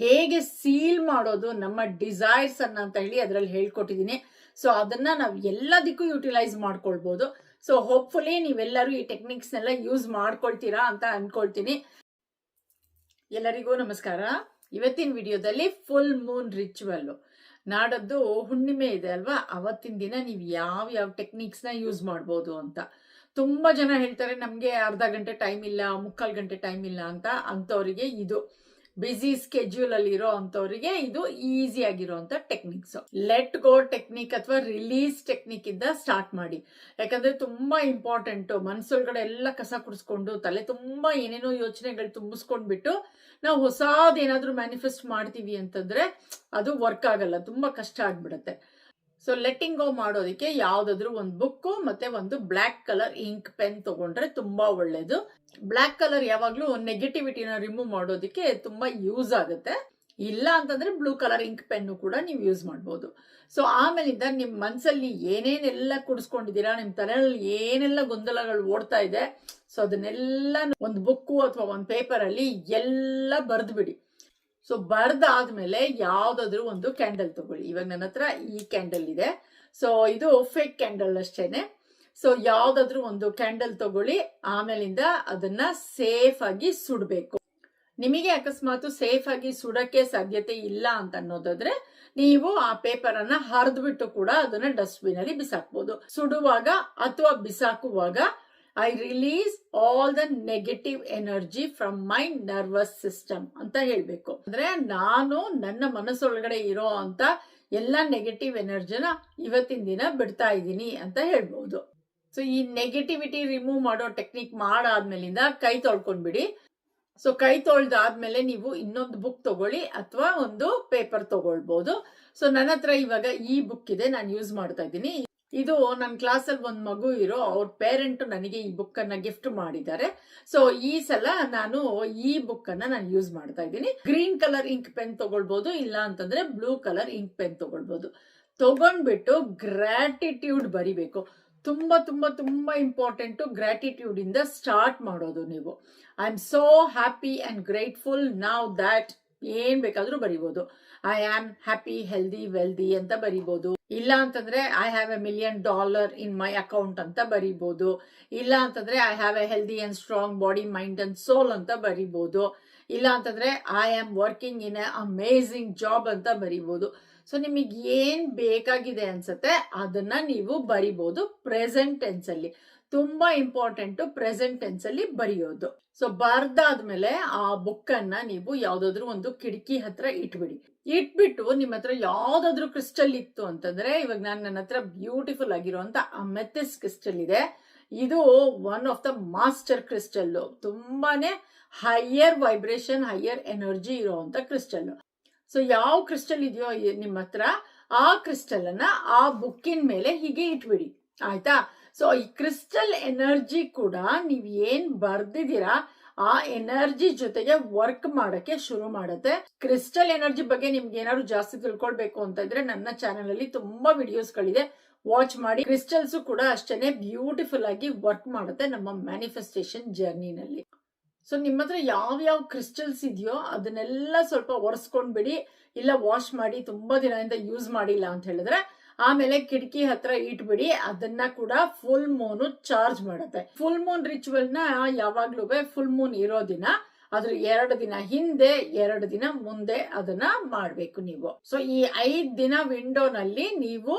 ಹೇಗೆ ಸೀಲ್ ಮಾಡೋದು ನಮ್ಮ ಡಿಸೈರ್ಸ್ ಅನ್ನ ಅಂತ ಹೇಳಿ ಅದರಲ್ಲಿ ಹೇಳ್ಕೊಟ್ಟಿದ್ದೀನಿ. ಸೊ ಅದನ್ನ ನಾವು ಎಲ್ಲದಕ್ಕೂ ಯುಟಿಲೈಸ್ ಮಾಡ್ಕೊಳ್ಬಹುದು. ಸೊ ಹೋಪ್ಫುಲಿ ನೀವೆಲ್ಲರೂ ಈ ಟೆಕ್ನಿಕ್ಸ್ ನೆಲ್ಲ ಯೂಸ್ ಮಾಡ್ಕೊಳ್ತೀರಾ ಅಂತ ಅನ್ಕೊಳ್ತೀನಿ. ಎಲ್ಲರಿಗೂ ನಮಸ್ಕಾರ. ಇವತ್ತಿನ ವಿಡಿಯೋದಲ್ಲಿ ಫುಲ್ ಮೂನ್ ರಿಚುವಲ್, ನಾಡದ್ದು ಹುಣ್ಣಿಮೆ ಇದೆ ಅಲ್ವಾ, ಅವತ್ತಿನ ದಿನ ನೀವು ಯಾವ ಟೆಕ್ನಿಕ್ಸ್ ನ ಯೂಸ್ ಮಾಡ್ಬೋದು ಅಂತ. ತುಂಬಾ ಜನ ಹೇಳ್ತಾರೆ ನಮ್ಗೆ ಅರ್ಧ ಗಂಟೆ ಟೈಮ್ ಇಲ್ಲ, ಮುಕ್ಕಾಲು ಗಂಟೆ ಟೈಮ್ ಇಲ್ಲ ಅಂತ. ಅಂತವರಿಗೆ ಇದು ಬಿಸಿ ಸ್ಕೆಡ್ಯೂಲ್ ಅಲ್ಲಿ ಇರೋ ಅಂತವರಿಗೆ ಇದು ಈಸಿ ಆಗಿರುವಂತ ಟೆಕ್ನಿಕ್ಸ್. ಲೆಟ್ ಗೋ ಟೆಕ್ನಿಕ್ ಅಥವಾ ರಿಲೀಸ್ ಟೆಕ್ನಿಕ್ ಇಂದ ಸ್ಟಾರ್ಟ್ ಮಾಡಿ. ಯಾಕಂದ್ರೆ ತುಂಬಾ ಇಂಪಾರ್ಟೆಂಟ್. ಮನಸ್ಸೊಳಗಡೆ ಎಲ್ಲ ಕಸ ಕುಡಿಸ್ಕೊಂಡು ತಲೆ ತುಂಬಾ ಏನೇನೋ ಯೋಚನೆಗಳು ತುಂಬಿಸ್ಕೊಂಡ್ಬಿಟ್ಟು ನಾವು ಹೊಸದೇನಾದ್ರೂ ಮ್ಯಾನಿಫೆಸ್ಟ್ ಮಾಡ್ತೀವಿ ಅಂತಂದ್ರೆ ಅದು ವರ್ಕ್ ಆಗಲ್ಲ, ತುಂಬಾ ಕಷ್ಟ ಆಗ್ಬಿಡುತ್ತೆ. ಸೊ ಲೆಟ್ಟಿಂಗ್ ಗೋ ಮಾಡೋದಕ್ಕೆ ಯಾವ್ದಾದ್ರು ಒಂದು ಬುಕ್ ಮತ್ತೆ ಒಂದು ಬ್ಲಾಕ್ ಕಲರ್ ಇಂಕ್ ಪೆನ್ ತಗೊಂಡ್ರೆ ತುಂಬಾ ಒಳ್ಳೇದು. ಬ್ಲಾಕ್ ಕಲರ್ ಯಾವಾಗ್ಲೂ ನೆಗೆಟಿವಿಟಿನ ರಿಮೂವ್ ಮಾಡೋದಕ್ಕೆ ತುಂಬಾ ಯೂಸ್ ಆಗುತ್ತೆ. ಇಲ್ಲ ಅಂತಂದ್ರೆ ಬ್ಲೂ ಕಲರ್ ಇಂಕ್ ಪೆನ್ ಕೂಡ ನೀವು ಯೂಸ್ ಮಾಡ್ಬೋದು. ಸೊ ಆಮೇಲಿಂದ ನಿಮ್ ಮನ್ಸಲ್ಲಿ ಏನೇನೆಲ್ಲ ಕುಡಿಸ್ಕೊಂಡಿದ್ದೀರಾ, ನಿಮ್ ತಲೆಯಲ್ಲಿ ಏನೆಲ್ಲ ಗೊಂದಲಗಳು ಓಡ್ತಾ ಇದೆ, ಸೊ ಅದನ್ನೆಲ್ಲ ಒಂದು ಬುಕ್ ಅಥವಾ ಒಂದು ಪೇಪರ್ ಅಲ್ಲಿ ಎಲ್ಲ ಬರ್ದು ಬಿಡಿ. ಸೊ ಬರ್ದಾದ್ಮೇಲೆ ಯಾವ್ದಾದ್ರು ಒಂದು ಕ್ಯಾಂಡಲ್ ತಗೊಳ್ಳಿ. ಇವಾಗ ನನ್ನ ಹತ್ರ ಈ ಕ್ಯಾಂಡಲ್ ಇದೆ. ಸೊ ಇದು ಫೇಕ್ ಕ್ಯಾಂಡಲ್ ಅಷ್ಟೇನೆ. ಸೊ ಯಾವ್ದಾದ್ರು ಒಂದು ಕ್ಯಾಂಡಲ್ ತಗೊಳ್ಳಿ. ಆಮೇಲಿಂದ ಅದನ್ನ ಸೇಫ್ ಆಗಿ ಸುಡ್ಬೇಕು. ನಿಮಗೆ ಅಕಸ್ಮಾತ್ ಸೇಫ್ ಆಗಿ ಸುಡಕ್ಕೆ ಸಾಧ್ಯತೆ ಇಲ್ಲ ಅಂತ ಅನ್ನೋದಾದ್ರೆ ನೀವು ಆ ಪೇಪರ್ ಅನ್ನ ಹರಿದ್ಬಿಟ್ಟು ಕೂಡ ಅದನ್ನ ಡಸ್ಟ್ಬಿನ್ ಅಲ್ಲಿ ಬಿಸಾಕ್ಬಹುದು. ಸುಡುವಾಗ ಅಥವಾ ಬಿಸಾಕುವಾಗ I release all the negative energy from my nervous system ಅಂತ ಹೇಳ್ಬೇಕು. ಅಂದ್ರೆ ನಾನು ನನ್ನ ಮನಸ್ಸೊಳಗಡೆ ಇರೋ ಅಂತ ಎಲ್ಲ ನೆಗೆಟಿವ್ ಎನರ್ಜಿನ ಇವತ್ತಿನ ದಿನ ಬಿಡ್ತಾ ಇದ್ದೀನಿ ಅಂತ ಹೇಳ್ಬಹುದು. ಸೊ ಈ ನೆಗೆಟಿವಿಟಿ ರಿಮೂವ್ ಮಾಡೋ ಟೆಕ್ನಿಕ್ ಮಾಡಾದ್ಮೇಲಿಂದ ಕೈ ತೊಳ್ಕೊಂಡ್ಬಿಡಿ. ಸೊ ಕೈ ತೊಳ್ದಾದ್ಮೇಲೆ ನೀವು ಇನ್ನೊಂದು ಬುಕ್ ತಗೊಳ್ಳಿ ಅಥವಾ ಒಂದು ಪೇಪರ್ ತಗೊಳ್ಬಹುದು. ಸೊ ನನ್ನ ಹತ್ರ ಇವಾಗ ಈ ಬುಕ್ ಇದೆ, ನಾನು ಯೂಸ್ ಮಾಡ್ತಾ ಇದ್ದೀನಿ. ಇದು ನನ್ನ ಕ್ಲಾಸಲ್ಲಿ ಒಂದು ಮಗು ಇರೋ ಅವ್ರ ಪೇರೆಂಟ್ ನನಗೆ ಈ ಬುಕ್ ಅನ್ನ ಗಿಫ್ಟ್ ಮಾಡಿದ್ದಾರೆ. ಸೊ ಈ ಸಲ ನಾನು ಈ ಬುಕ್ ಅನ್ನ ನಾನು ಯೂಸ್ ಮಾಡ್ತಾ ಇದ್ದೀನಿ. ಗ್ರೀನ್ ಕಲರ್ ಇಂಕ್ ಪೆನ್ ತಗೊಳ್ಬಹುದು, ಇಲ್ಲ ಅಂತಂದ್ರೆ ಬ್ಲೂ ಕಲರ್ ಇಂಕ್ ಪೆನ್ ತಗೊಳ್ಬಹುದು. ತಗೊಂಡ್ಬಿಟ್ಟು ಗ್ರಾಟಿಟ್ಯೂಡ್ ಬರಿಬೇಕು. ತುಂಬಾ ತುಂಬಾ ತುಂಬಾ ಇಂಪಾರ್ಟೆಂಟ್. ಗ್ರಾಟಿಟ್ಯೂಡ್ ಇಂದ ಸ್ಟಾರ್ಟ್ ಮಾಡೋದು ನೀವು. I am so happy and grateful now that ಏನ್ ಬೇಕಾದ್ರೂ ಬರಿಬಹುದು. I am happy, healthy, wealthy ಅಂತ ಬರಿಬಹುದು. ಇಲ್ಲ ಅಂತಂದ್ರೆ I have $1 million in my account ಅಂತ ಬರಿಬಹುದು. ಇಲ್ಲ ಅಂತಂದ್ರೆ I have a healthy and strong body, mind and soul ಅಂತ ಬರಿಬಹುದು. ಇಲ್ಲ ಅಂತಂದ್ರೆ I am working in a amazing job ಅಂತ ಬರಿಬಹುದು. ಸೊ ನಿಮಗೆ ಏನ್ ಬೇಕಾಗಿದೆ ಅನ್ಸುತ್ತೆ ಅದನ್ನ ನೀವು ಬರಿಬಹುದು ಪ್ರೆಸೆಂಟ್ ಟೆನ್ಸ್ ಅಲ್ಲಿ. ತುಂಬಾ ಇಂಪಾರ್ಟೆಂಟ್ ಪ್ರೆಸೆಂಟ್ ಟೆನ್ಸ್ ಅಲ್ಲಿ ಬರೆಯೋದು. ಸೊ ಬರ್ದಾದ್ಮೇಲೆ ಆ ಬುಕ್ ಅನ್ನ ನೀವು ಯಾವ್ದಾದ್ರು ಒಂದು ಕಿಟಕಿ ಹತ್ರ ಇಟ್ಬಿಟ್ಟು ನಿಮ್ಮ ಹತ್ರ ಯಾವ್ದಾದ್ರು ಕ್ರಿಸ್ಟಲ್ ಇತ್ತು ಅಂತಂದ್ರೆ, ಇವಾಗ ನನ್ನ ಹತ್ರ ಬ್ಯೂಟಿಫುಲ್ ಆಗಿರುವಂತ ಅಮೆಥಿಸ್ ಕ್ರಿಸ್ಟಲ್ ಇದೆ. ಇದು one of the master crystal. ತುಂಬಾನೇ ಹೈಯರ್ ವೈಬ್ರೇಷನ್, ಹೈಯರ್ ಎನರ್ಜಿ ಇರುವಂತ ಕ್ರಿಸ್ಟಲ್. ಸೊ ಯಾವ ಕ್ರಿಸ್ಟಲ್ ಇದೆಯೋ ನಿಮ್ಮ ಹತ್ರ ಆ ಕ್ರಿಸ್ಟಲ್ ಅನ್ನ ಆ ಬುಕ್ಕಿನ ಮೇಲೆ ಹೀಗೆ ಇಟ್ಬಿಡಿ, ಆಯ್ತಾ? ಸೊ ಈ ಕ್ರಿಸ್ಟಲ್ ಎನರ್ಜಿ ಕೂಡ ನೀವ್ ಏನ್ ಬರ್ದಿದ್ದೀರಾ ಆ ಎನರ್ಜಿ ಜೊತೆಗೆ ವರ್ಕ್ ಮಾಡಕ್ಕೆ ಶುರು ಮಾಡುತ್ತೆ. ಕ್ರಿಸ್ಟಲ್ ಎನರ್ಜಿ ಬಗ್ಗೆ ನಿಮ್ಗೆ ಏನಾದ್ರು ಜಾಸ್ತಿ ತಿಳ್ಕೊಳ್ಬೇಕು ಅಂತ ಇದ್ರೆ ನನ್ನ ಚಾನೆಲ್ ಅಲ್ಲಿ ತುಂಬಾ ವಿಡಿಯೋಸ್ ಗಳಿದೆ, ವಾಚ್ ಮಾಡಿ. ಕ್ರಿಸ್ಟಲ್ಸ್ ಕೂಡ ಅಷ್ಟೇನೆ ಬ್ಯೂಟಿಫುಲ್ ಆಗಿ ವರ್ಕ್ ಮಾಡುತ್ತೆ ನಮ್ಮ ಮ್ಯಾನಿಫೆಸ್ಟೇಷನ್ ಜರ್ನಿನಲ್ಲಿ. ಸೊ ನಿಮ್ಮ ಹತ್ರ ಯಾವ ಕ್ರಿಸ್ಟಲ್ಸ್ ಇದೆಯೋ ಅದನ್ನೆಲ್ಲ ಸ್ವಲ್ಪ ಒರೆಸ್ಕೊಂಡ್ಬಿಡಿ, ಇಲ್ಲ ವಾಶ್ ಮಾಡಿ, ತುಂಬಾ ದಿನದಿಂದ ಯೂಸ್ ಮಾಡಿಲ್ಲ ಅಂತ ಹೇಳಿದ್ರೆ ಆಮೇಲೆ ಕಿಟಕಿ ಹತ್ರ ಇಟ್ಬಿಡಿ. ಅದನ್ನ ಕೂಡ ಫುಲ್ ಮೂನ್ ಚಾರ್ಜ್ ಮಾಡುತ್ತೆ. ಫುಲ್ ಮೂನ್ ರಿಚುವಲ್ ನ ಯಾವಾಗ್ಲೂ ಫುಲ್ ಮೂನ್ ಇರೋ ದಿನ ಅದ್ರ 2 ದಿನ ಹಿಂದೆ 2 ದಿನ ಮುಂದೆ ಅದನ್ನ ಮಾಡ್ಬೇಕು ನೀವು. ಸೊ ಈ 5 ದಿನ ವಿಂಡೋನಲ್ಲಿ ನೀವು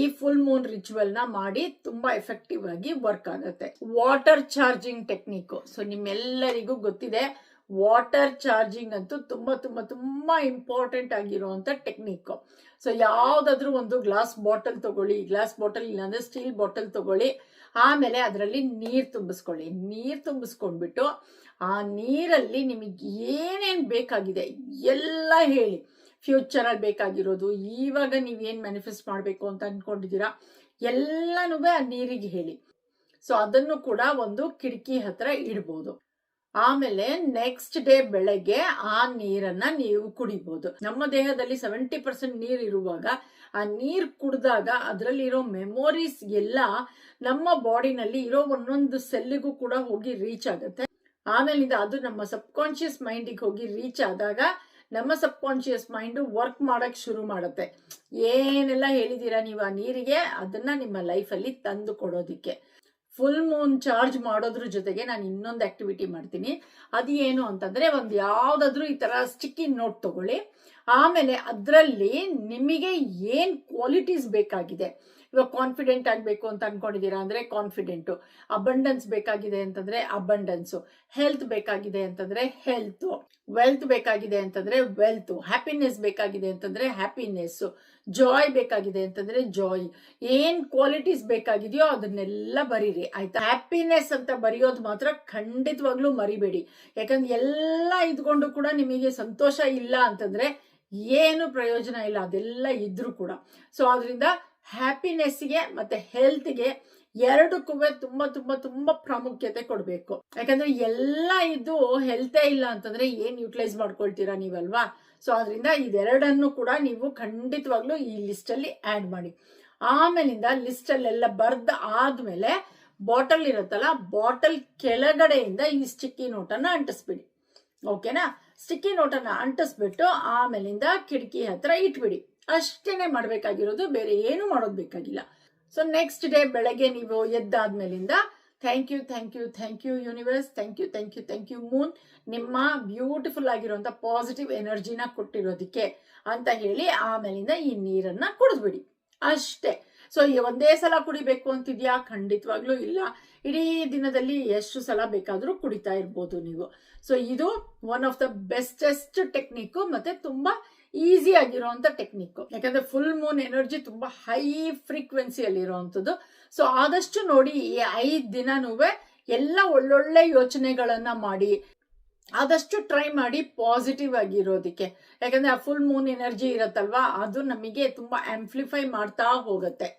ಈ ಫುಲ್ ಮೂನ್ ರಿಚುವಲ್ ನ ಮಾಡಿ ತುಂಬಾ ಎಫೆಕ್ಟಿವ್ ಆಗಿ ವರ್ಕ್ ಆಗುತ್ತೆ. Water charging technique. ಸೊ ನಿಮ್ಮೆಲ್ಲರಿಗೂ ಗೊತ್ತಿದೆ, ವಾಟರ್ ಚಾರ್ಜಿಂಗ್ ಅಂತೂ ತುಂಬಾ ತುಂಬಾ ತುಂಬಾ ಇಂಪಾರ್ಟೆಂಟ್ ಆಗಿರುವಂತ ಟೆಕ್ನಿಕ್. ಸೊ ಯಾವ್ದಾದ್ರು ಒಂದು ಗ್ಲಾಸ್ ಬಾಟಲ್ ತಗೊಳ್ಳಿ, ಗ್ಲಾಸ್ ಬಾಟಲ್ ಇಲ್ಲಾಂದ್ರೆ ಸ್ಟೀಲ್ ಬಾಟಲ್ ತಗೊಳ್ಳಿ. ಆಮೇಲೆ ಅದರಲ್ಲಿ ನೀರ್ ತುಂಬಿಸ್ಕೊಳ್ಳಿ. ನೀರ್ ತುಂಬಿಸ್ಕೊಂಡ್ಬಿಟ್ಟು ಆ ನೀರಲ್ಲಿ ನಿಮಗೆ ಏನೇನ್ ಬೇಕಾಗಿದೆ ಎಲ್ಲ ಹೇಳಿ. ಫ್ಯೂಚರ್ ಅಲ್ಲಿ ಬೇಕಾಗಿರೋದು, ಇವಾಗ ನೀವೇನ್ ಮ್ಯಾನಿಫೆಸ್ಟ್ ಮಾಡ್ಬೇಕು ಅಂತ ಅನ್ಕೊಂಡಿದ್ದೀರಾ ಎಲ್ಲಾನು ಆ ನೀರಿಗೆ ಹೇಳಿ. ಸೊ ಅದನ್ನು ಕೂಡ ಒಂದು ಕಿಟಕಿ ಹತ್ರ ಇಡ್ಬೋದು. ಆಮೇಲೆ ನೆಕ್ಸ್ಟ್ ಡೇ ಬೆಳಗ್ಗೆ ಆ ನೀರನ್ನ ನೀವು ಕುಡಿಬಹುದು. ನಮ್ಮ ದೇಹದಲ್ಲಿ 70% ನೀರ್ ಇರುವಾಗ ಆ ನೀರ್ ಕುಡಿದಾಗ ಅದರಲ್ಲಿರೋ ಮೆಮೊರೀಸ್ ಎಲ್ಲ ನಮ್ಮ ಬಾಡಿನಲ್ಲಿ ಇರೋ ಒಂದೊಂದು ಸೆಲ್ಲಿಗೂ ಕೂಡ ಹೋಗಿ ರೀಚ್ ಆಗುತ್ತೆ. ಆಮೇಲಿಂದ ಅದು ನಮ್ಮ ಸಬ್ ಕಾನ್ಶಿಯಸ್ ಮೈಂಡಿಗೆ ಹೋಗಿ ರೀಚ್ ಆದಾಗ ನಮ್ಮ ಸಬ್ ಕಾನ್ಶಿಯಸ್ ಮೈಂಡ್ ವರ್ಕ್ ಮಾಡಕ್ ಶುರು ಮಾಡುತ್ತೆ. ಏನೆಲ್ಲ ಹೇಳಿದೀರಾ ನೀವು ಆ ನೀರಿಗೆ, ಅದನ್ನ ನಿಮ್ಮ ಲೈಫಲ್ಲಿ ತಂದು ಕೊಡೋದಿಕ್ಕೆ. ಫುಲ್ ಮೂನ್ ಚಾರ್ಜ್ ಮಾಡೋದ್ರ ಜೊತೆಗೆ ನಾನು ಇನ್ನೊಂದು ಆಕ್ಟಿವಿಟಿ ಮಾಡ್ತೀನಿ. ಅದು ಏನು ಅಂತಂದ್ರೆ, ಒಂದು ಯಾವ್ದಾದ್ರು ಈ ತರ ಸ್ಟಿಕ್ಕಿ ನೋಟ್ ತಗೊಳ್ಳಿ. ಆಮೇಲೆ ಅದರಲ್ಲಿ ನಿಮಗೆ ಏನ್ ಕ್ವಾಲಿಟೀಸ್ ಬೇಕಾಗಿದೆ, ಇವಾಗ ಕಾನ್ಫಿಡೆಂಟ್ ಆಗಬೇಕು ಅಂತ ಅನ್ಕೊಂಡಿದೀರಾ ಅಂದ್ರೆ ಕಾನ್ಫಿಡೆಂಟು, ಅಬಂಡೆನ್ಸ್ ಬೇಕಾಗಿದೆ ಅಂತಂದ್ರೆ ಅಬಂಡೆನ್ಸು, ಹೆಲ್ತ್ ಬೇಕಾಗಿದೆ ಅಂತಂದ್ರೆ ಹೆಲ್ತ್, ವೆಲ್ತ್ ಬೇಕಾಗಿದೆ ಅಂತಂದ್ರೆ ವೆಲ್ತ್, ಹ್ಯಾಪಿನೆಸ್ ಬೇಕಾಗಿದೆ ಅಂತಂದ್ರೆ ಹ್ಯಾಪಿನೆಸ್, ಜಾಯ್ ಬೇಕಾಗಿದೆ ಅಂತಂದ್ರೆ ಜಾಯ್. ಏನ್ ಕ್ವಾಲಿಟೀಸ್ ಬೇಕಾಗಿದೆಯೋ ಅದನ್ನೆಲ್ಲ ಬರೀರಿ, ಆಯ್ತಾ? ಹ್ಯಾಪಿನೆಸ್ ಅಂತ ಬರೆಯೋದು ಮಾತ್ರ ಖಂಡಿತವಾಗ್ಲೂ ಮರಿಬೇಡಿ. ಯಾಕಂದ್ರೆ ಎಲ್ಲ ಇದ್ಕೊಂಡು ಕೂಡ ನಿಮಗೆ ಸಂತೋಷ ಇಲ್ಲ ಅಂತಂದ್ರೆ ಏನು ಪ್ರಯೋಜನ ಇಲ್ಲ, ಅದೆಲ್ಲ ಇದ್ರೂ ಕೂಡ. ಸೊ ಆದ್ರಿಂದ ಹ್ಯಾಪಿನೆಸ್ಗೆ ಮತ್ತೆ ಹೆಲ್ತ್ಗೆ ಎರಡಕ್ಕೂ ತುಂಬಾ ತುಂಬಾ ತುಂಬಾ ಪ್ರಾಮುಖ್ಯತೆ ಕೊಡಬೇಕು. ಯಾಕಂದ್ರೆ ಎಲ್ಲ ಇದು ಹೆಲ್ತೇ ಇಲ್ಲ ಅಂತಂದ್ರೆ ಏನ್ ಯುಟಿಲೈಸ್ ಮಾಡ್ಕೊಳ್ತೀರಾ ನೀವಲ್ವಾ? ಸೊ ಆದ್ರಿಂದ ಇದೆರಡನ್ನು ಕೂಡ ನೀವು ಖಂಡಿತವಾಗ್ಲೂ ಈ ಲಿಸ್ಟ್ ಅಲ್ಲಿ ಆಡ್ ಮಾಡಿ. ಆಮೇಲಿಂದ ಲಿಸ್ಟ್ ಅಲ್ಲೆಲ್ಲ ಬರ್ದ ಆದ್ಮೇಲೆ ಬಾಟಲ್ ಇರುತ್ತಲ್ಲ, ಬಾಟಲ್ ಕೆಳಗಡೆಯಿಂದ ಈ ಸ್ಟಿಕ್ಕಿ ನೋಟನ್ನ ಅಂಟಿಸ್ಬಿಡಿ. ಓಕೆನಾ? ಸ್ಟಿಕ್ಕಿ ನೋಟನ್ನ ಅಂಟಿಸ್ಬಿಟ್ಟು ಆಮೇಲಿಂದ ಕಿಟಕಿ ಹತ್ರ ಇಟ್ಬಿಡಿ. ಅಷ್ಟೇನೆ ಮಾಡ್ಬೇಕಾಗಿರೋದು, ಬೇರೆ ಏನು ಮಾಡೋದು ಬೇಕಾಗಿಲ್ಲ. ಸೊ ನೆಕ್ಸ್ಟ್ ಡೇ ಬೆಳಗ್ಗೆ ನೀವು ಎದ್ದಾದ್ಮೇಲಿಂದ thank you thank you thank you universe, thank you thank you thank you moon, ನಿಮ್ಮ ಬ್ಯೂಟಿಫುಲ್ ಆಗಿರುವಂತ ಪಾಸಿಟಿವ್ ಎನರ್ಜಿನ ಕೊಟ್ಟಿರೋದಕ್ಕೆ ಅಂತ ಹೇಳಿ ಆಮೇಲಿಂದ ಈ ನೀರನ್ನ ಕುಡಿದ್ಬಿಡಿ. ಅಷ್ಟೇ. ಸೊ ಒಂದೇ ಸಲ ಕುಡಿಬೇಕು ಅಂತಿದ್ಯಾ? ಖಂಡಿತವಾಗ್ಲೂ ಇಲ್ಲ. ಇಡೀ ದಿನದಲ್ಲಿ ಎಷ್ಟು ಸಲ ಬೇಕಾದ್ರೂ ಕುಡಿತಾ ಇರ್ಬೋದು ನೀವು. ಸೊ ಇದು one of the bestest technique, ಮತ್ತೆ ತುಂಬಾ ಈಸಿ ಆಗಿರುವಂತ ಟೆಕ್ನಿಕ್. ಯಾಕಂದ್ರೆ ಫುಲ್ ಮೂನ್ ಎನರ್ಜಿ ತುಂಬಾ ಹೈ ಫ್ರೀಕ್ವೆನ್ಸಿಯಲ್ಲಿ ಇರುವಂತದ್ದು. ಸೊ ಆದಷ್ಟು ನೋಡಿ ಈ 5 ದಿನನೂ ಎಲ್ಲ ಒಳ್ಳೊಳ್ಳೆ ಯೋಚನೆಗಳನ್ನ ಮಾಡಿ, ಆದಷ್ಟು ಟ್ರೈ ಮಾಡಿ ಪಾಸಿಟಿವ್ ಆಗಿರೋದಿಕ್ಕೆ. ಯಾಕಂದ್ರೆ ಆ ಫುಲ್ ಮೂನ್ ಎನರ್ಜಿ ಇರತ್ತಲ್ವಾ, ಅದು ನಮಗೆ ತುಂಬಾ ಆಂಪ್ಲಿಫೈ ಮಾಡ್ತಾ ಹೋಗುತ್ತೆ.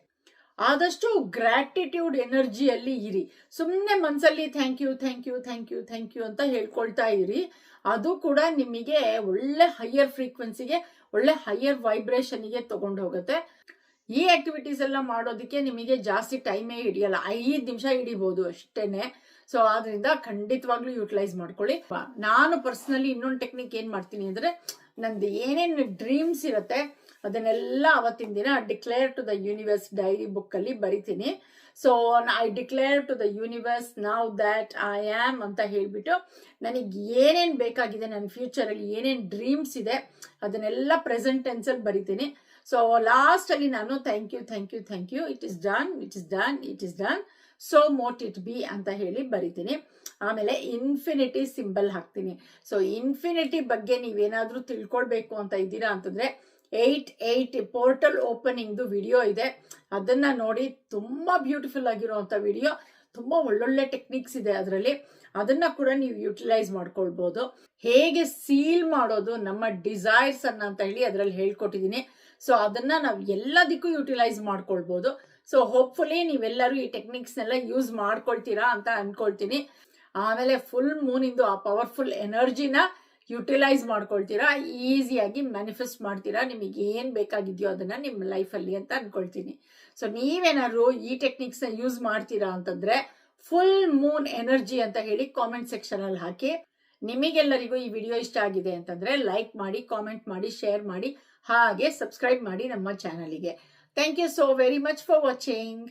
ಆದಷ್ಟು ಗ್ರಾಟಿಟ್ಯೂಡ್ ಎನರ್ಜಿಯಲ್ಲಿ ಇರಿ. ಸುಮ್ಮನೆ ಮನ್ಸಲ್ಲಿ thank you thank you thank you thank you ಅಂತ ಹೇಳ್ಕೊಳ್ತಾ ಇರಿ. ಅದು ಕೂಡ ನಿಮಗೆ ಒಳ್ಳೆ ಹೈಯರ್ ಫ್ರೀಕ್ವೆನ್ಸಿಗೆ, ಒಳ್ಳೆ ಹೈಯರ್ ವೈಬ್ರೇಷನ್ಗೆ ತಗೊಂಡು ಹೋಗುತ್ತೆ. ಈ ಆಕ್ಟಿವಿಟೀಸ್ ಎಲ್ಲ ಮಾಡೋದಕ್ಕೆ ನಿಮಗೆ ಜಾಸ್ತಿ ಟೈಮೇ ಹಿಡಿಯಲ್ಲ, 5 ನಿಮಿಷ ಹಿಡಿಬಹುದು ಅಷ್ಟೇನೆ. ಸೊ ಆದ್ರಿಂದ ಖಂಡಿತವಾಗ್ಲೂ ಯುಟಿಲೈಸ್ ಮಾಡ್ಕೊಳ್ಳಿ. ನಾನು ಪರ್ಸನಲಿ ಇನ್ನೊಂದು ಟೆಕ್ನಿಕ್ ಏನ್ ಮಾಡ್ತೀನಿ ಅಂದ್ರೆ, ನಂದು ಏನೇನು ಡ್ರೀಮ್ಸ್ ಇರುತ್ತೆ ಅದನ್ನೆಲ್ಲ ಅವತ್ತಿನ ದಿನ declare to the universe diary book ಅಲ್ಲಿ ಬರಿತೀನಿ. So I declare to the universe now that I am ಅಂತ ಹೇಳ್ಬಿಟ್ಟು, ನನಗೆ ಏನೇನ್ ಬೇಕಾಗಿದೆ, ನನ್ನ ಫ್ಯೂಚರ್ ಅಲ್ಲಿ ಏನೇನ್ ಡ್ರೀಮ್ಸ್ ಇದೆ ಅದನ್ನೆಲ್ಲ ಪ್ರೆಸೆಂಟ್ ಟೆನ್ಸ್ ಅಲ್ಲಿ ಬರಿತೀನಿ. ಸೊ ಲಾಸ್ಟ್ ಅಲ್ಲಿ ನಾನು thank you thank you thank you, it is done it is done it is done, so mote it be ಅಂತ ಹೇಳಿ ಬರಿತೀನಿ. ಆಮೇಲೆ ಇನ್ಫಿನಿಟಿ ಸಿಂಬಲ್ ಹಾಕ್ತೀನಿ. ಸೊ ಇನ್ಫಿನಿಟಿ ಬಗ್ಗೆ ನೀವೇನಾದ್ರೂ ತಿಳ್ಕೊಳ್ಬೇಕು ಅಂತ ಇದ್ದೀರಾ ಅಂತಂದ್ರೆ 8 ಪೋರ್ಟಲ್ ಓಪನಿಂಗ್ ವಿಡಿಯೋ ಇದೆ, ಅದನ್ನ ನೋಡಿ. ತುಂಬಾ ಬ್ಯೂಟಿಫುಲ್ ಆಗಿರುವಂತ ವಿಡಿಯೋ, ತುಂಬಾ ಒಳ್ಳೊಳ್ಳೆ ಟೆಕ್ನಿಕ್ಸ್ ಇದೆ ಅದರಲ್ಲಿ, ಅದನ್ನ ಕೂಡ ನೀವು ಯುಟಿಲೈಸ್ ಮಾಡ್ಕೊಳ್ಬಹುದು. ಹೇಗೆ ಸೀಲ್ ಮಾಡೋದು ನಮ್ಮ ಡಿಸೈರ್ಸ್ ಅನ್ನ ಅಂತ ಹೇಳಿ ಅದರಲ್ಲಿ ಹೇಳ್ಕೊಟ್ಟಿದ್ದೀನಿ. ಸೊ ಅದನ್ನ ನಾವು ಎಲ್ಲದಕ್ಕೂ ಯುಟಿಲೈಸ್ ಮಾಡ್ಕೊಳ್ಬಹುದು. ಸೊ ಹೋಪ್ಫುಲಿ ನೀವೆಲ್ಲರೂ ಈ ಟೆಕ್ನಿಕ್ಸ್ ನೆಲ್ಲ ಯೂಸ್ ಮಾಡ್ಕೊಳ್ತೀರಾ ಅಂತ ಅನ್ಕೊಳ್ತೀನಿ. ಆಮೇಲೆ ಫುಲ್ ಮೂನಿಂದು ಆ ಪವರ್ಫುಲ್ ಎನರ್ಜಿನ ಯುಟಿಲೈಸ್ ಮಾಡ್ಕೊಳ್ತೀರಾ, ಈಸಿಯಾಗಿ ಮ್ಯಾನಿಫೆಸ್ಟ್ ಮಾಡ್ತೀರಾ, ನಿಮಗೆ ಏನ್ ಬೇಕಾಗಿದೆಯೋ ಅದನ್ನ ನಿಮ್ಮ ಲೈಫಲ್ಲಿ ಅಂತ ಅನ್ಕೊಳ್ತೀನಿ. ಸೊ ನೀವೇನಾದ್ರು ಈ ಟೆಕ್ನಿಕ್ಸ್ ನ ಯೂಸ್ ಮಾಡ್ತೀರಾ ಅಂತಂದ್ರೆ ಫುಲ್ ಮೂನ್ ಎನರ್ಜಿ ಅಂತ ಹೇಳಿ ಕಾಮೆಂಟ್ ಸೆಕ್ಷನ್ ಅಲ್ಲಿ ಹಾಕಿ. ನಿಮಗೆಲ್ಲರಿಗೂ ಈ ವಿಡಿಯೋ ಇಷ್ಟ ಆಗಿದೆ ಅಂತಂದ್ರೆ ಲೈಕ್ ಮಾಡಿ, ಕಾಮೆಂಟ್ ಮಾಡಿ, ಶೇರ್ ಮಾಡಿ, ಹಾಗೆ ಸಬ್ಸ್ಕ್ರೈಬ್ ಮಾಡಿ ನಮ್ಮ ಚಾನಲ್ಗೆ. Thank you so very much for watching.